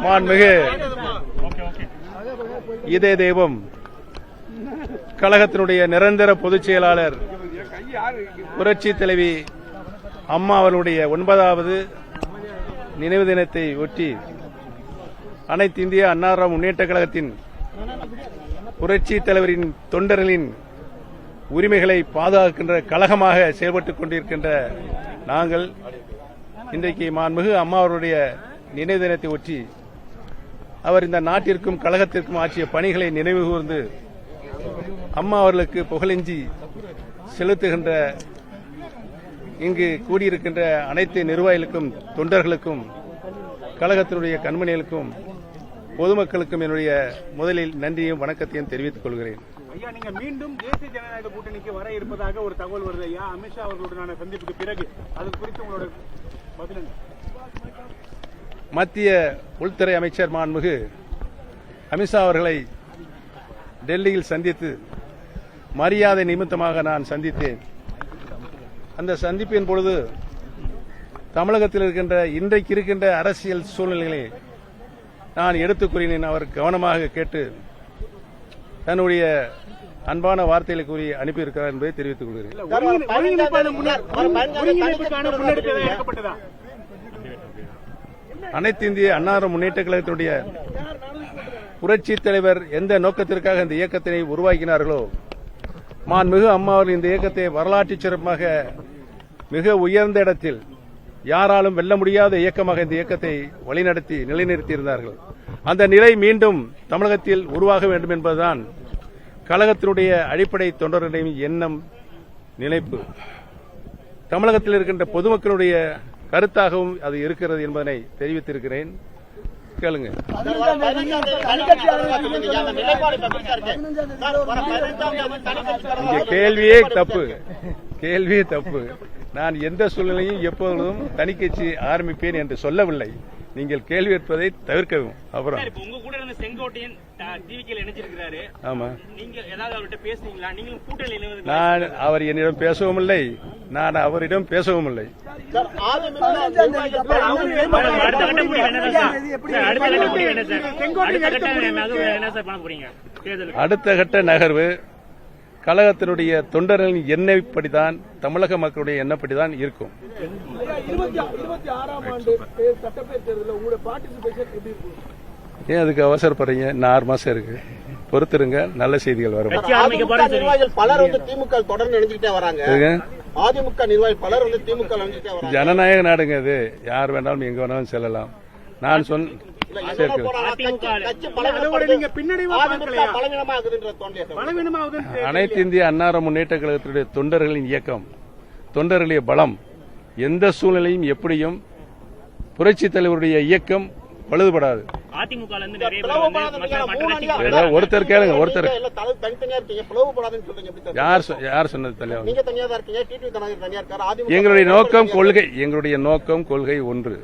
மாண்புமிகு இதே தெய்வம் கழகத்தினுடைய நிரந்தர பொதுச் செயலாளர் புரட்சி தலைவி அம்மா அவர்களுடைய 9வது நினைவு தினத்தை ஒட்டி அனைத்து இந்திய அண்ணா திராவிட முன்னேற்றக் கழகத்தின் புரட்சி தலைவரின் தொண்டர்களின் உரிமைகளை பாதுகாக்கின்ற கழகமாக செயல்பட்டுக் கொண்டிருக்கின்ற நாங்கள் இன்றைக்கு மாண்புமிகு அம்மா அவருடைய நினைவு தினத்தை ஒட்டி அவர் இந்த நாட்டிற்கும் கழகத்திற்கும் ஆற்றிய பணிகளை நினைவு கூர்ந்து அம்மா அவர்களுக்கு புகழஞ்சி செலுத்துகின்ற இங்கு கூடியிருக்கின்ற அனைத்து நிர்வாகிகளுக்கும் தொண்டர்களுக்கும் கழகத்தினுடைய கண்மணிகளுக்கும் பொதுமக்களுக்கும் என்னுடைய முதலில் நன்றியும் வணக்கத்தையும் தெரிவித்துக் கொள்கிறேன். ஐயா, நீங்க மீண்டும் தேசிய ஜனநாயக கூட்டணிக்கு வர இருப்பதாக ஒரு தகவல் வருது ஐயா. அமித்ஷா அவர்களுடனான சந்திப்புக்கு பிறகு அது குறித்து உங்களோட பதில்? மத்திய உள்துறை அமைச்சர் மாண்புமிகு அமித்ஷா அவர்களை டெல்லியில் சந்தித்து மரியாதை நிமித்தமாக நான் சந்தித்தேன். அந்த சந்திப்பின் பொழுது தமிழகத்தில் இருக்கின்ற இன்றைக்கு இருக்கின்ற அரசியல் சூழ்நிலைகளை நான் எடுத்துக் கூறினேன். அவர் கவனமாக கேட்டு தன்னுடைய அன்பான வார்த்தைகளை கூறி அனுப்பியிருக்கிறார் என்பதை தெரிவித்துக் கொள்கிறேன். அனைத்து இந்திய அண்ணா திராவிட முன்னேற்றக் கழகத்தினுடைய புரட்சி தலைவர் எந்த நோக்கத்திற்காக இந்த இயக்கத்தினை உருவாக்கினார்களோ மாண்புமிகு அம்மா அவர்கள் இந்த இயக்கத்தை வரலாற்று சிறப்பாக மிக உயர்ந்த இடத்தில் யாராலும் வெல்ல முடியாத இயக்கமாக இந்த இயக்கத்தை வழிநடத்தி நிலைநிறுத்தியிருந்தார்கள். அந்த நிலை மீண்டும் தமிழகத்தில் உருவாக வேண்டும் என்பதுதான் கழகத்தினுடைய அடிப்படை தொண்டர்களின் எண்ணம், நினைப்பு. தமிழகத்தில் இருக்கின்ற பொதுமக்களுடைய கருத்தாகவும் அது இருக்கிறது என்பதனை தெரிவித்திருக்கிறேன். கேளுங்க. கேள்வியே தப்பு. நான் எந்த சூழ்நிலையும் எப்பொழுதும் தனிக்கட்சி ஆரம்பிப்பேன் என்று சொல்லவில்லை. நீங்கள் கேள்வி கேட்பதை தவிர்க்கவும். அப்புறம் உங்க கூட இருந்த செங்கோட்டையன் டிவிக்கு இணைஞ்சிருக்கிறாரு. ஆமா, நீங்க ஏதாவது அவர்கிட்ட பேசுனீங்களா? நீங்களும் கூட்டணி? நான் அவர் என்னிடம் பேசவும் இல்லை, நான் அவரிடம் பேசவும் இல்லை. அடுத்த கட்ட நகர்வு கழகத்தினுடைய தொண்டர்களின் எண்ணப்படிதான், தமிழக மக்களுடைய எண்ணப்படிதான் இருக்கும். ஏன் அதுக்கு அவசரப்படுறீங்க? 6 மாசம் இருக்கு, பொறுத்திருங்க, நல்ல செய்திகள் வரும். பலர் வந்து திமுக தொடர்ந்து நினைச்சுட்டே வராங்க. அதிமுக நிர்வாகிகள் பலர் வந்து திமுக நினைச்சுட்டே வராங்க. ஜனநாயக நாடுங்க அது, யார் வேணாலும் எங்க வேணாலும் செல்லலாம். நான் அனைத்து இந்திய அண்ணா திராவிட முன்னேற்றக் கழகத்தினுடைய தொண்டர்களின் இயக்கம், தொண்டர்களுடைய பலம் எந்த சூழ்நிலையும் எப்படியும் புரட்சி தலைவருடைய இயக்கம் பழுதுபடாது. ஒருத்தர் கேளுங்க, ஒருத்தர் யார் சொன்னது? எங்களுடைய நோக்கம் கொள்கை ஒன்று.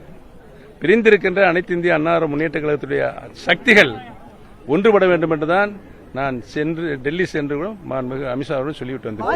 பிரிந்திருக்கின்ற அனைத்து இந்திய அண்ணா திராவிட முன்னேற்ற கழகத்துடைய சக்திகள் ஒன்றுபட வேண்டும் என்றுதான் நான் டெல்லி சென்று மாண்புமிகு அமித்ஷா அவர்கள் சொல்லிவிட்டு வந்தேன்.